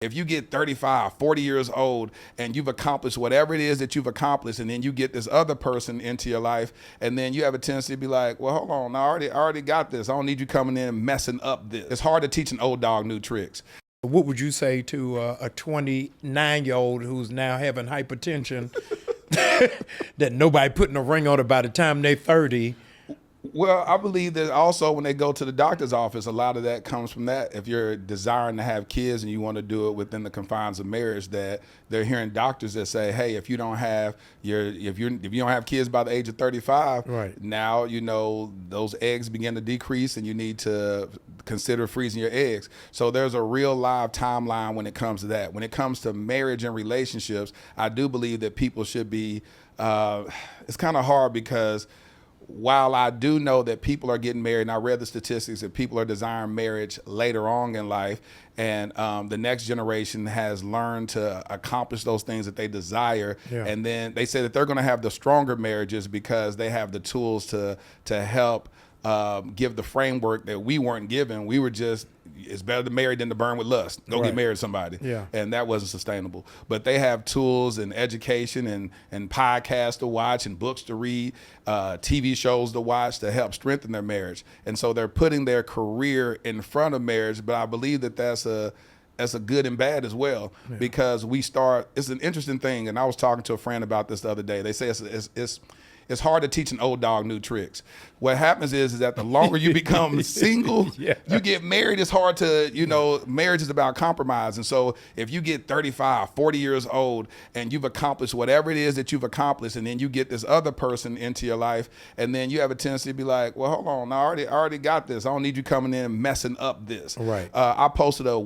If you get 35, 40 years old and you've accomplished whatever it is that you've accomplished, and then you get this other person into your life, and then you have a tendency to be like, well, hold on, I already got this. I don't need you coming in and messing up this. It's hard to teach an old dog new tricks. What would you say to a 29-year-old who's now having hypertension that nobody putting a ring on it by the time they're 30? Well, I believe that also when they go to the doctor's office, a lot of that comes from that. If you're desiring to have kids and you want to do it within the confines of marriage, that they're hearing doctors that say, hey, if you don't have kids by the age of 35, right, now those eggs begin to decrease and you need to consider freezing your eggs. So there's a real live timeline when it comes to that. When it comes to marriage and relationships, I do believe that people should be. It's kind of hard because while I do know that people are getting married, and I read the statistics that people are desiring marriage later on in life, and the next generation has learned to accomplish those things that they desire, and then they say that they're going to have the stronger marriages because they have the tools to help give the framework that we weren't given. We were just, it's better to marry than to burn with lust. Go get married to somebody. Yeah. And that wasn't sustainable. But they have tools and education and podcasts to watch and books to read, TV shows to watch to help strengthen their marriage. And so they're putting their career in front of marriage. But I believe that that's a good and bad as well, because it's an interesting thing. And I was talking to a friend about this the other day. They say it's hard to teach an old dog new tricks. What happens is that the longer you become single, you get married, it's hard to, marriage is about compromise. And so if you get 35, 40 years old and you've accomplished whatever it is that you've accomplished, and then you get this other person into your life, and then you have a tendency to be like, well, hold on, I already got this. I don't need you coming in and messing up this. Right. I posted a